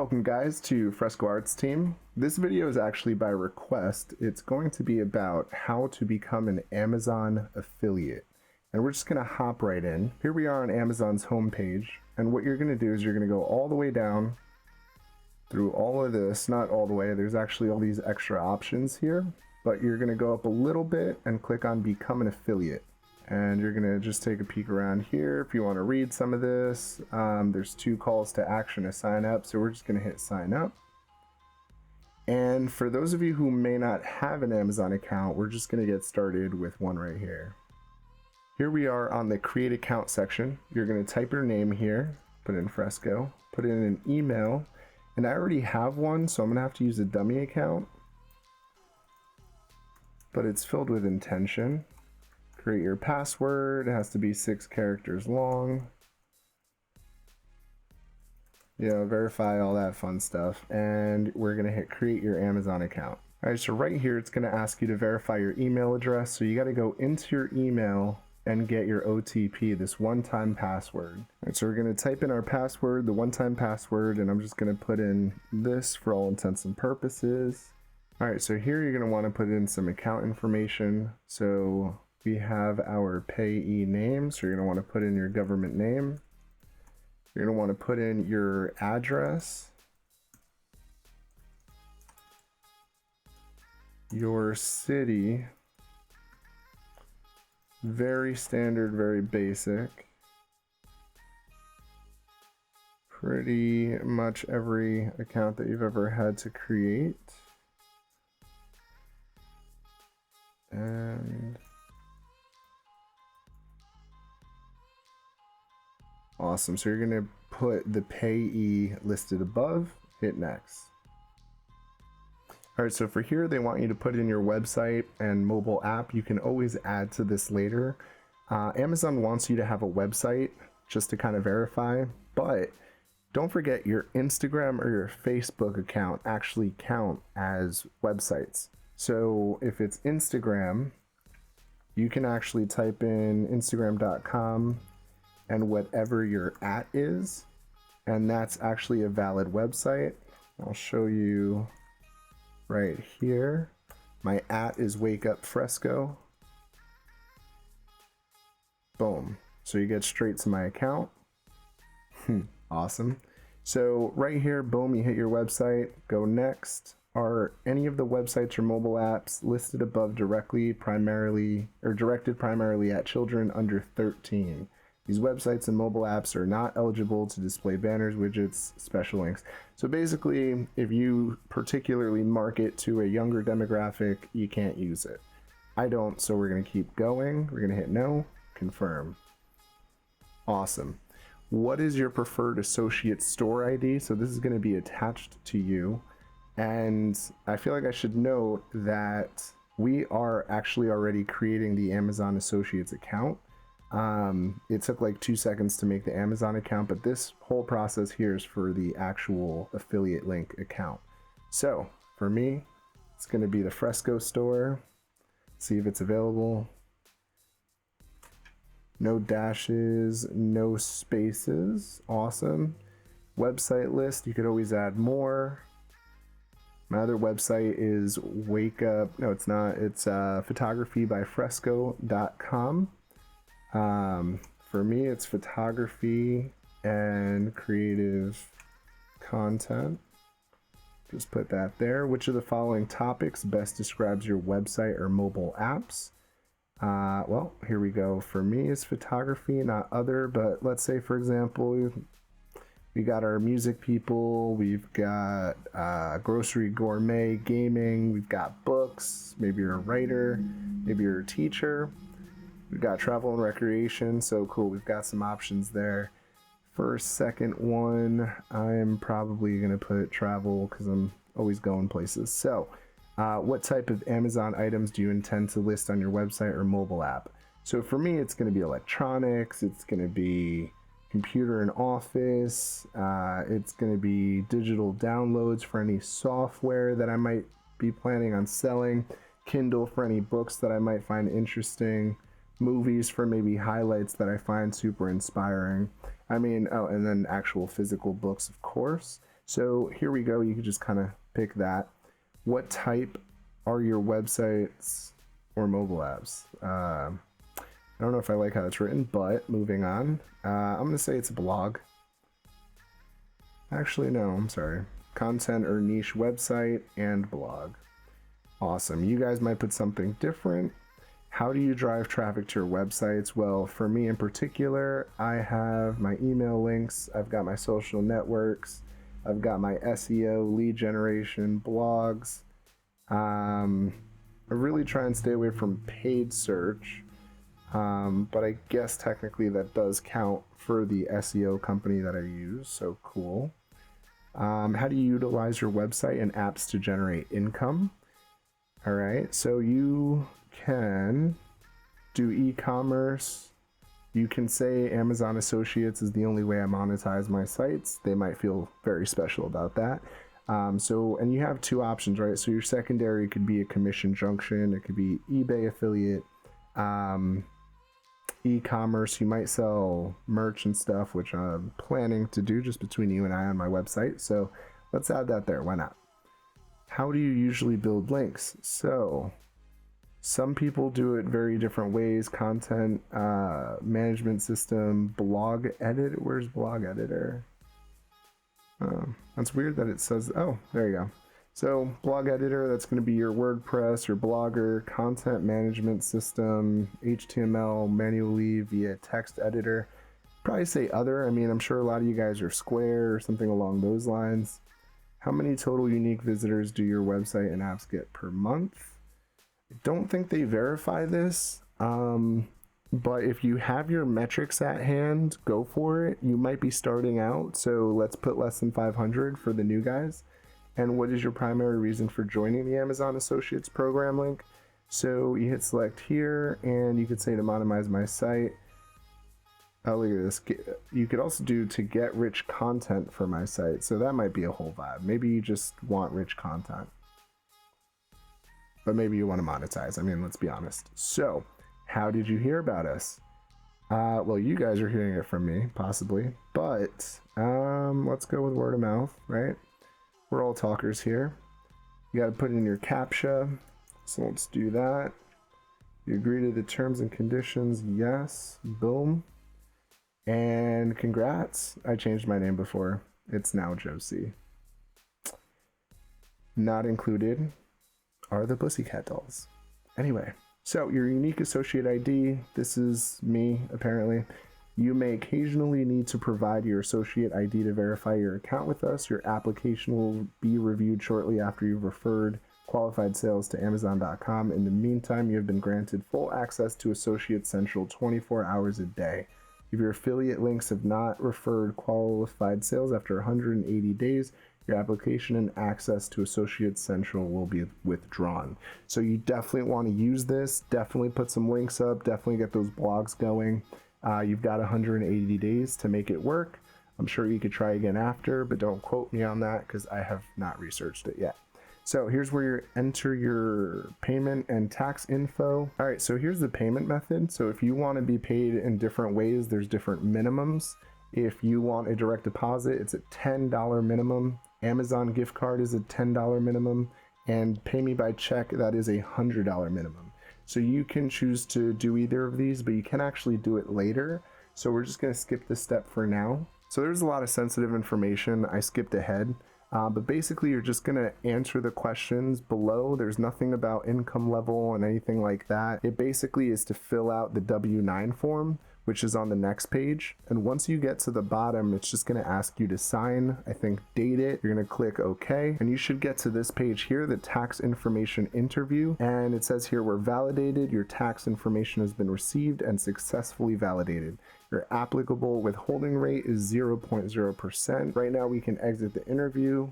Welcome guys to Fresco Arts Team. This video is actually by request. It's going to be about how to become an Amazon affiliate. And we're just going to hop right in. Here we are on Amazon's homepage. And what you're going to do is you're going to go all the way down through all of this. Not all the way, there's actually all these extra options here. But you're going to go up a little bit and click on Become an Affiliate. And you're gonna just take a peek around here if you want to read some of this. There's 2 calls to action to sign up, so we're just gonna hit sign up. And for those of you who may not have an Amazon account, we're just gonna get started with one right here. Here we are on the create account section. You're gonna type your name here, put in Fresco, put in an email, and I already have one, so I'm gonna have to use a dummy account, but it's filled with intention. Create your password. It has to be 6 characters long. Verify all that fun stuff. And we're going to hit create your Amazon account. All right, so right here, it's going to ask you to verify your email address. So you got to go into your email and get your OTP, this one-time password. All right, so we're going to type in our password, the one-time password, and I'm just going to put in this for all intents and purposes. All right, so here you're going to want to put in some account information. So we have our payee name, so you're going to want to put in your government name. You're going to want to put in your address, your city, very standard, very basic. Pretty much every account that you've ever had to create. And awesome, so you're going to put the payee listed above, hit next. All right, so for here, they want you to put in your website and mobile app. You can always add to this later. Amazon wants you to have a website just to kind of verify, but don't forget your Instagram or your Facebook account actually count as websites. So if it's Instagram, you can actually type in instagram.com and whatever your @ is, and that's actually a valid website. I'll show you right here. My @ is Wake Up Fresco. Boom. So you get straight to my account. Awesome. So right here, boom, you hit your website, go next. Are any of the websites or mobile apps listed above directed primarily at children under 13? These websites and mobile apps are not eligible to display banners, widgets, special links. So basically, if you particularly market to a younger demographic, you can't use it. I don't, so we're going to keep going. We're going to hit no, confirm. Awesome. What is your preferred associate store ID? So this is going to be attached to you. And I feel like I should note that we are actually already creating the Amazon Associates account. It took like 2 seconds to make the Amazon account, but this whole process here is for the actual affiliate link account. So for me, it's going to be the Fresco store. See if it's available. No dashes, no spaces. Awesome. Website list, you could always add more. My other website is photographybyfresco.com. For me, it's photography and creative content. Just put that there. Which of the following topics best describes your website or mobile apps? Well, here we go. For me, it's photography, not other, but let's say, for example, we got our music people, we've got grocery gourmet gaming, we've got books, maybe you're a writer, maybe you're a teacher. We've got travel and recreation, so cool, we've got some options there. For a second one, I'm probably going to put travel because I'm always going places. So, what type of Amazon items do you intend to list on your website or mobile app? So for me, it's going to be electronics, it's going to be computer and office, it's going to be digital downloads for any software that I might be planning on selling, Kindle for any books that I might find interesting, movies for maybe highlights that I find super inspiring. I mean, oh, and then actual physical books, of course. So here we go. You can just kind of pick that. What type are your websites or mobile apps? I don't know if I like how it's written, but moving on. I'm going to say it's a blog. Actually, no, I'm sorry. Content or niche website and blog. Awesome. You guys might put something different. How do you drive traffic to your websites? Well, for me in particular, I have my email links, I've got my social networks, I've got my SEO, lead generation, blogs. I really try and stay away from paid search, but I guess technically that does count for the SEO company that I use, so cool. How do you utilize your website and apps to generate income? All right, so you can do e-commerce. You can say Amazon Associates is the only way I monetize my sites. They might feel very special about that. And you have two options, right? So your secondary could be a commission junction. It could be eBay affiliate, e-commerce. You might sell merch and stuff, which I'm planning to do just between you and I on my website. So let's add that there. Why not? How do you usually build links? So some people do it very different ways. Content management system, blog edit. Where's blog editor? That's weird that it says, oh, there you go. So blog editor, that's going to be your WordPress, your Blogger, content management system, HTML manually via text editor. Probably say other. I mean, I'm sure a lot of you guys are Square or something along those lines. How many total unique visitors do your website and apps get per month? I don't think they verify this, but if you have your metrics at hand, go for it. You might be starting out, so let's put less than 500 for the new guys. And what is your primary reason for joining the Amazon Associates program link? So you hit select here, and you could say to monetize my site. Oh, look at this. You could also do to get rich content for my site. So that might be a whole vibe. Maybe you just want rich content, but maybe you want to monetize. I mean, let's be honest. So how did you hear about us? Well, you guys are hearing it from me, possibly, but let's go with word of mouth, right? We're all talkers here. You got to put in your CAPTCHA. So let's do that. You agree to the terms and conditions? Yes. Boom. And congrats. I changed my name before. It's now Josie. Not included are the Pussycat dolls. Anyway, so your unique associate ID, this is me apparently. You may occasionally need to provide your associate ID to verify your account with us. Your application will be reviewed shortly after you've referred qualified sales to Amazon.com. In the meantime, you have been granted full access to Associate Central 24 hours a day. If your affiliate links have not referred qualified sales after 180 days, your application and access to Associate Central will be withdrawn. So you definitely want to use this. Definitely put some links up. Definitely get those blogs going. You've got 180 days to make it work. I'm sure you could try again after, but don't quote me on that because I have not researched it yet. So here's where you enter your payment and tax info. All right, so here's the payment method. So if you want to be paid in different ways, there's different minimums. If you want a direct deposit, it's a $10 minimum. Amazon gift card is a $10 minimum. And pay me by check, that is a $100 minimum. So you can choose to do either of these, but you can actually do it later. So we're just going to skip this step for now. So there's a lot of sensitive information. I skipped ahead. But basically, you're just going to answer the questions below. There's nothing about income level and anything like that. It basically is to fill out the W-9 form, which is on the next page. And once you get to the bottom, it's just going to ask you to sign, I think date it. You're going to click OK. And you should get to this page here, the tax information interview. And it says here, we're validated. Your tax information has been received and successfully validated. Your applicable withholding rate is 0.0%. Right now we can exit the interview.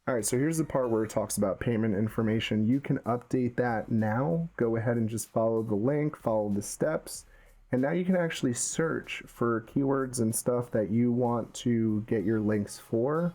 All right, so here's the part where it talks about payment information. You can update that now. Go ahead and just follow the link, follow the steps. And now you can actually search for keywords and stuff that you want to get your links for.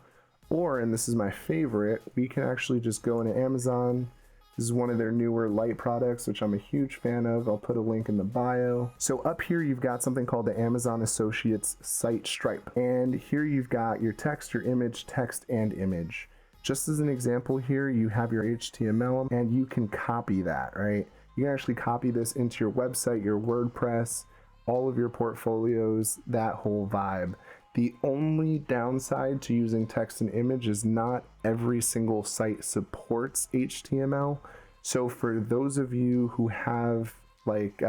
Or, and this is my favorite, we can actually just go into Amazon, This is one of their newer light products, which I'm a huge fan of. I'll put a link in the bio. So up here, you've got something called the Amazon Associates Site Stripe. And here you've got your text, your image, text, and image. Just as an example here, you have your HTML and you can copy that, right? You can actually copy this into your website, your WordPress, all of your portfolios, that whole vibe. The only downside to using text and image is not every single site supports HTML. So for those of you who have like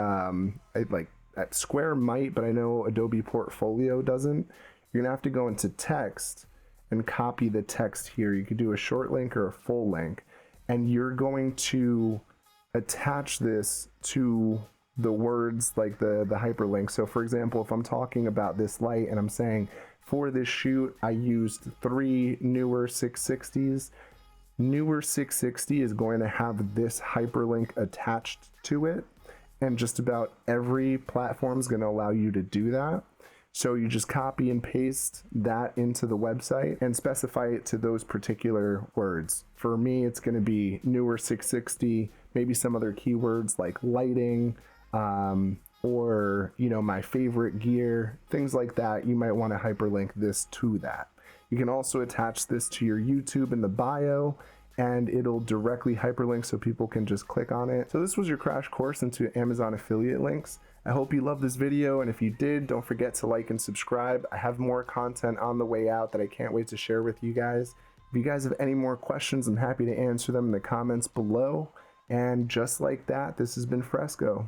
Square might, but I know Adobe Portfolio doesn't, you're gonna have to go into text and copy the text here. You could do a short link or a full link, and you're going to attach this to the words like the hyperlink. So for example, if I'm talking about this light and I'm saying for this shoot I used 3 newer 660s, newer 660 is going to have this hyperlink attached to it, and just about every platform is going to allow you to do that. So you just copy and paste that into the website and specify it to those particular words. For me, it's going to be newer 660, maybe some other keywords like lighting, or my favorite gear, things like that. You might want to hyperlink this to that. You can also attach this to your YouTube in the bio, and it'll directly hyperlink so people can just click on it. So this was your crash course into Amazon affiliate links. I hope you loved this video, and if you did, don't forget to like and subscribe. I have more content on the way out that I can't wait to share with you guys. If you guys have any more questions, I'm happy to answer them in the comments below. And just like that, this has been Fresco.